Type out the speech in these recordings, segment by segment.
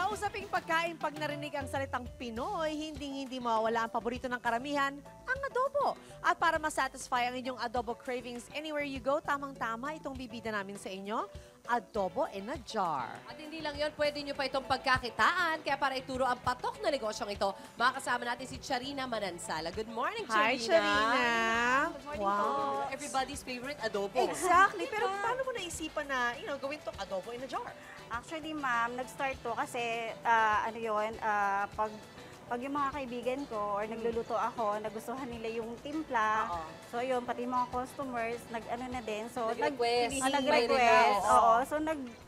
Sa usaping pagkain, pag narinig ang salitang Pinoy, hindi mawawala ang paborito ng karamihan, ang adobo. At para masatisfy ang inyong adobo cravings anywhere you go, tamang-tama itong bibida namin sa inyo, adobo in a jar. At hindi lang yon, pwede nyo pa itong pagkakitaan. Kaya para ituro ang patok na negosyong ito, makakasama natin si Charina Manansala. Good morning, Hi, Charina. Charina! Good morning Wow. po. Everybody's favorite adobo. Exactly. Pero paano mo naisipan na, gawin tong adobo in a jar? Actually, ma'am, nag-start to kasi, pag yung mga kaibigan ko or nagluluto ako, nagustuhan nila yung timpla. Oo. So, yun, pati yung mga customers, nag-ano na din. So, Nag-request. nag-request. Oo. Oo. So,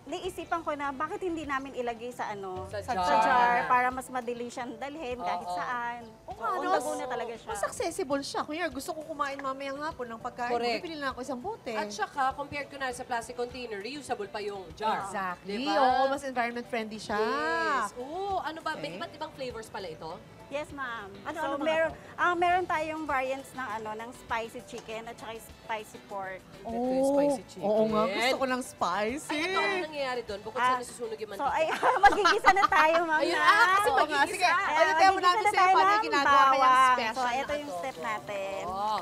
naisipan ko na bakit hindi namin ilagay sa Sa jar jar. para mas madali siyang dalhin kahit Oo. saan. O nga, Oo, no? Laguna talaga siya. Mas accessible siya. Kunya, gusto ko kumain mamayang hapon ng pagkain. Correct. Bibili lang ako isang bote. At saka, compared ko na sa plastic container, reusable pa yung jar. Exactly. Diba? Oo, mas environment friendly siya. Yes. Oo, ano ba? May Okay. iba't ibang flavors pala ito? Yes, ma'am. Ano mga Meron tayong variants ng spicy chicken at saka spicy pork. Ito yung spicy chicken. Oo nga, gusto ko ng spicy. Ay, ito, ano nangyayari doon? Bukod sa nasusunog yung So, mantika. magigisa na tayo, ma'am. Ayun, na. kasi Oo nga, magigisa. sige. Ayan, Ayun, tayo mo namin magigisa na sa'yo tayo paano yung ng ginagawa kanyang bawang. special So, ito na yung adobo. step natin. Oo.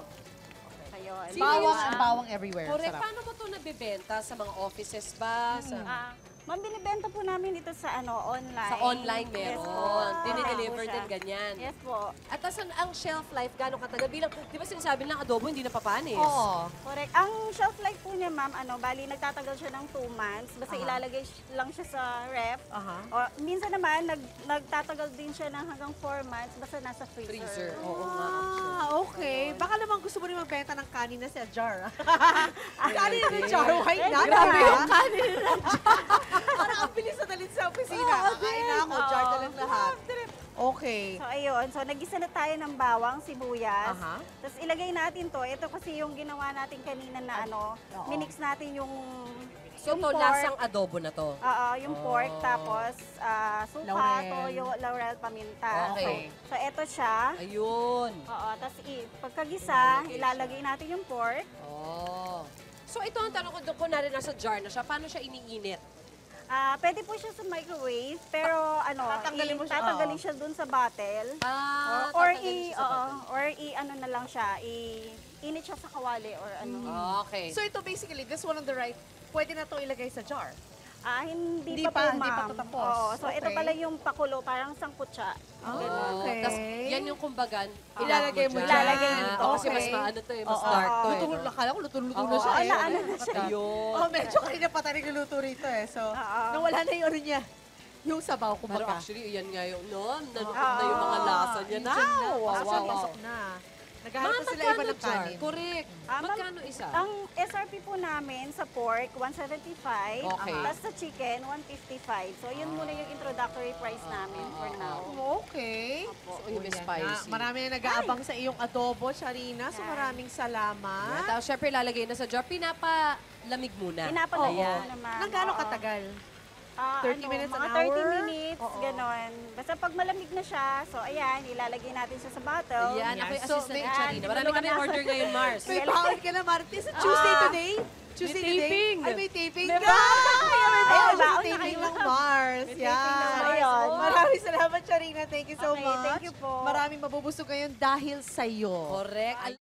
Ayun. Sino Bawang yun? and bawang everywhere. Correct. Sarap. Paano mo ito nabibenta? Sa mga offices ba? Sa, Ma'am, binibenta po namin ito sa online. sa online Yes po. meron. Dinideliver Online po din siya. ganyan. Yes po. At asan ang shelf life? Gano'ng katagal? Bilang, di ba sinasabi lang adobo, hindi napapanis? Oo. Correct. Ang shelf life po niya, ma'am, bali nagtatagal siya ng 2 months. Basta Aha. ilalagay lang siya sa ref. Aha. O, minsan naman, nagtatagal din siya ng hanggang 4 months. Basta nasa freezer. Freezer. Oo nga. Ah, okay. Baka naman gusto mo rin magbenta ng kanin na sa jar. Pwede. Kanin na jar, why not? Grabe Grabe yung yung kanin na jar. Parang ang bilis na dalit sa opisina. Kakain na ako, jar na lang lahat. Okay. So, ayun. So, nagisa na tayo ng bawang, sibuyas. Aha. Tapos, ilagay natin to. Ito kasi yung ginawa natin kanina na Oo. minix natin yung So, yung ito, pork. lasang adobo na to. Yung pork, Oh. tapos suka, Laurel. toyo, laurel, paminta. Okay. So, ito siya. Ayun. Oo, tapos pagkagisa, ilalagay natin yung pork. Oh. So, ito ang tanong ko, kunwari nasa jar na siya, paano siya iniinit? Pwede po siya sa microwave, pero Tatanggalin mo siya, tatanggalin siya dun sa bottle. Or tatanggalin siya sa bottle. ano na lang siya, init siya sa kawali or ano. Okay. So ito basically, this one on the right, pwede na to ilagay sa jar. Hindi Hindi pa pa, po, hindi pa ma'am. to tapos. Oo, so ito Okay. pala yung pakulo, parang sangkot siya. Ganun. Okay. Tapos, yan yung kumbaga, Ilalagay mo dyan. Ilalagay dito. Kasi mas Okay. maano to eh, mas Oo. dark to eh. Luto, no? akala ko luto-luto Oo, na siya. oo, eh. na siya. Ayun. Oh, medyo kanina pa tayo nagluluto rito eh. So, nawala na yung ano niya. Yung sabaw, Pero kumbaga. actually, yan nga yung, no, nanukot na yung mga lasa niya na. Wow, Actually, wow, wow. pasok na. Naghahanap na sila iba ng jar? kanin. Correct. Ma'am, Magkano isa? Ang SRP po namin sa pork, 175. Okay. Tapos sa chicken, 155. So, yun muna yung introductory price namin for now. Okay. So, yun yung Yan spicy. na. Marami na nag-aabang sa iyong adobo, Sharina. So, maraming salamat. Tapos, syempre, lalagay na sa jar. Pinapalamig muna. Pinapalag Oo. po naman. Nang gaano Oo. katagal? 30 minutes, mga an 30 hour? minutes, Oo. ganon. Basta pag malamig na siya, so ayan, ilalagay natin siya sa bottle. Yan, ako yung So, assistant ni yan, Charina. Marami kami tinulungan order ngayon, Mars. May baon ka na, Martis. Tuesday today? Tuesday May taping. Ay, may taping. Diba? Ay, may Ayun, baon baon sa na taping kayo. ng Mars. May taping na Yan. ngayon. Maraming salamat, Charina. Thank you so Okay, much. thank you po. Maraming mabubusog ngayon dahil sa'yo. Correct.